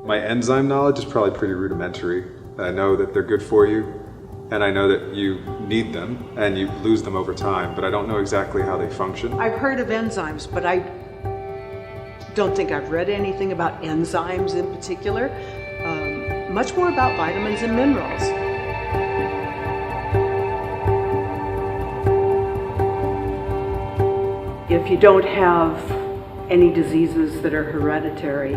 My enzyme knowledge is probably pretty rudimentary. I know that they're good for you, and I know that you need them, and you lose them over time, but I don't know exactly how they function. I've heard of enzymes, but I don't think I've read anything about enzymes in particular. Much more about vitamins and minerals. If you don't have any diseases that are hereditary.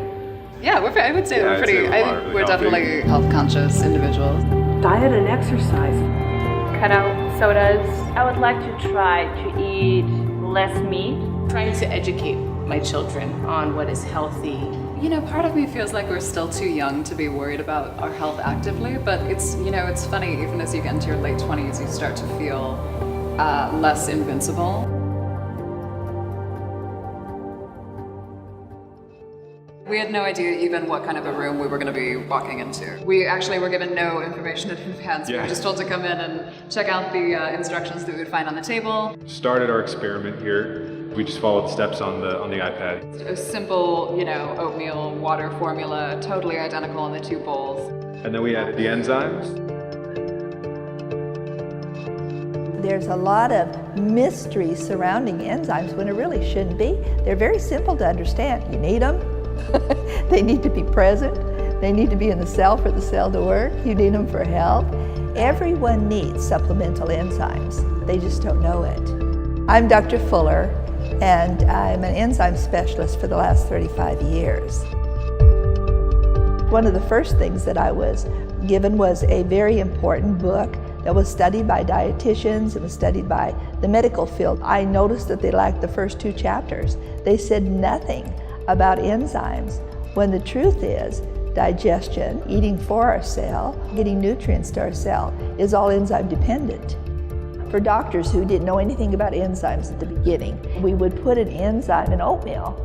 Yeah, I would say I think we're definitely health conscious individuals. Diet and exercise. Cut out sodas. I would like to try to eat less meat. Trying to educate my children on what is healthy. You know, part of me feels like we're still too young to be worried about our health actively, but it's funny, even as you get into your late 20s, you start to feel less invincible. We had no idea even what kind of a room we were going to be walking into. We actually were given no information in advance. We were just told to come in and check out the instructions that we would find on the table. Started our experiment here. We just followed the steps on the iPad. A simple, oatmeal, water formula, totally identical in the two bowls. And then we added the enzymes. There's a lot of mystery surrounding enzymes when it really shouldn't be. They're very simple to understand. You need them. They need to be present. They need to be in the cell for the cell to work. You need them for health. Everyone needs supplemental enzymes. They just don't know it. I'm Dr. Fuller, and I'm an enzyme specialist for the last 35 years. One of the first things that I was given was a very important book that was studied by dietitians, it was studied by the medical field. I noticed that they lacked the first 2 chapters. They said nothing about enzymes, when the truth is digestion, eating for our cell, getting nutrients to our cell is all enzyme dependent. For doctors who didn't know anything about enzymes at the beginning, we would put an enzyme in oatmeal.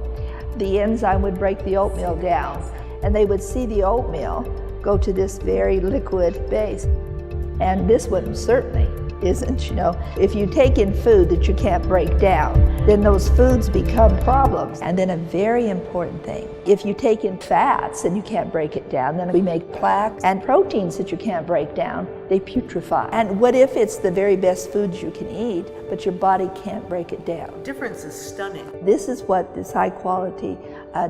The enzyme would break the oatmeal down, and they would see the oatmeal go to this very liquid base. And this one certainly isn't, If you take in food that you can't break down, then those foods become problems. And then a very important thing, if you take in fats and you can't break it down, then we make plaques, and proteins that you can't break down, they putrefy. And what if it's the very best foods you can eat, but your body can't break it down? The difference is stunning. This is what this high quality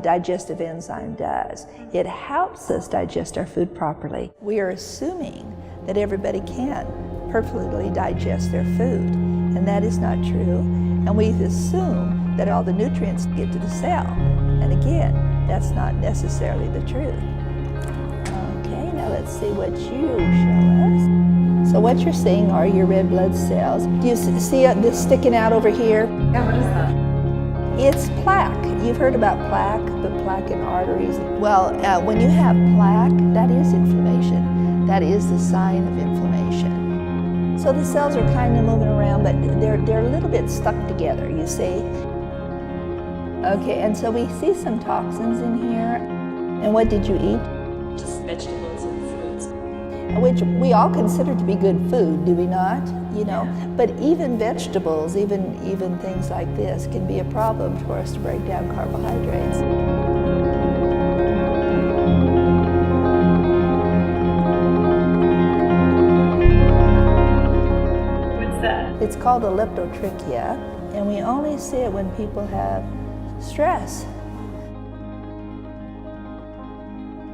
digestive enzyme does. It helps us digest our food properly. We are assuming that everybody can perfectly digest their food, and that is not true. And we assume that all the nutrients get to the cell, and again, that's not necessarily the truth. Okay, now let's see what you show us. So what you're seeing are your red blood cells. Do you see this sticking out over here? Yeah, what is that? It's plaque. You've heard about plaque, the plaque in arteries. Well, when you have plaque, that is inflammation. That is the sign of inflammation. So the cells are kind of moving around, but they're a little bit stuck together, you see. Okay, and so we see some toxins in here. And what did you eat? Just vegetables and fruits. Which we all consider to be good food, do we not? But even vegetables, even things like this can be a problem for us to break down carbohydrates. It's called a leptotrichia, and we only see it when people have stress.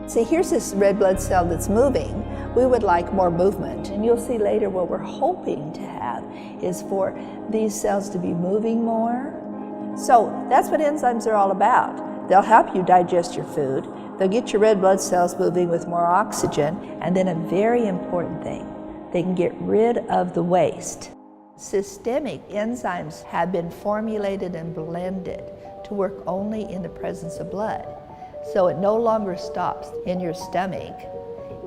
See, here's this red blood cell that's moving. We would like more movement, and you'll see later what we're hoping to have is for these cells to be moving more. So that's what enzymes are all about. They'll help you digest your food. They'll get your red blood cells moving with more oxygen, and then a very important thing, they can get rid of the waste. Systemic enzymes have been formulated and blended to work only in the presence of blood. So it no longer stops in your stomach.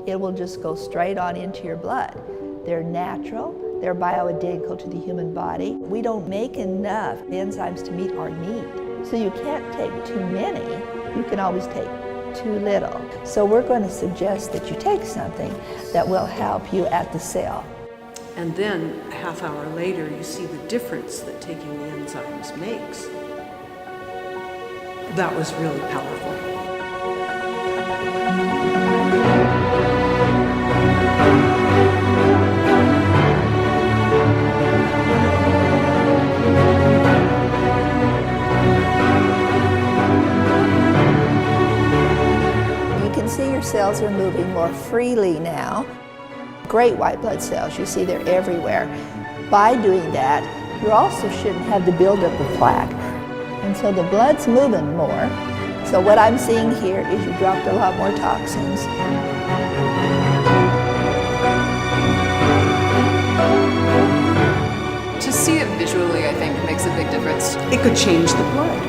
It will just go straight on into your blood. They're natural, they're bioidentical to the human body. We don't make enough enzymes to meet our need. So you can't take too many, you can always take too little. So we're going to suggest that you take something that will help you at the cell. And then a half hour later, you see the difference that taking the enzymes makes. That was really powerful. cells are moving more freely now. Great white blood cells, you see they're everywhere. By doing that, you also shouldn't have the buildup of plaque. And so the blood's moving more. So what I'm seeing here is you dropped a lot more toxins. To see it visually, I think, makes a big difference. It could change the blood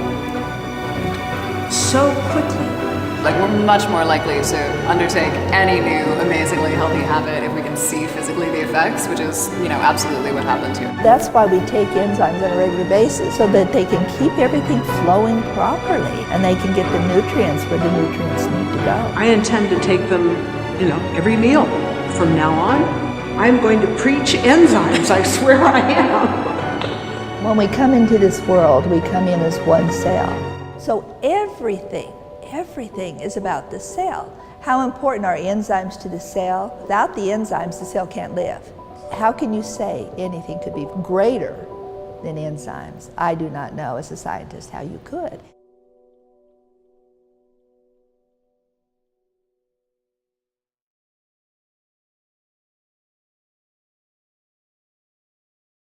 so quickly. Like, we're much more likely to undertake any new amazingly healthy habit if we can see physically the effects, which is, absolutely what happened here. That's why we take enzymes on a regular basis, so that they can keep everything flowing properly and they can get the nutrients where the nutrients need to go. I intend to take them, every meal from now on. I'm going to preach enzymes, I swear I am. When we come into this world, we come in as one cell. So everything is about the cell. How important are enzymes to the cell? Without the enzymes, the cell can't live. How can you say anything could be greater than enzymes? I do not know as a scientist how you could.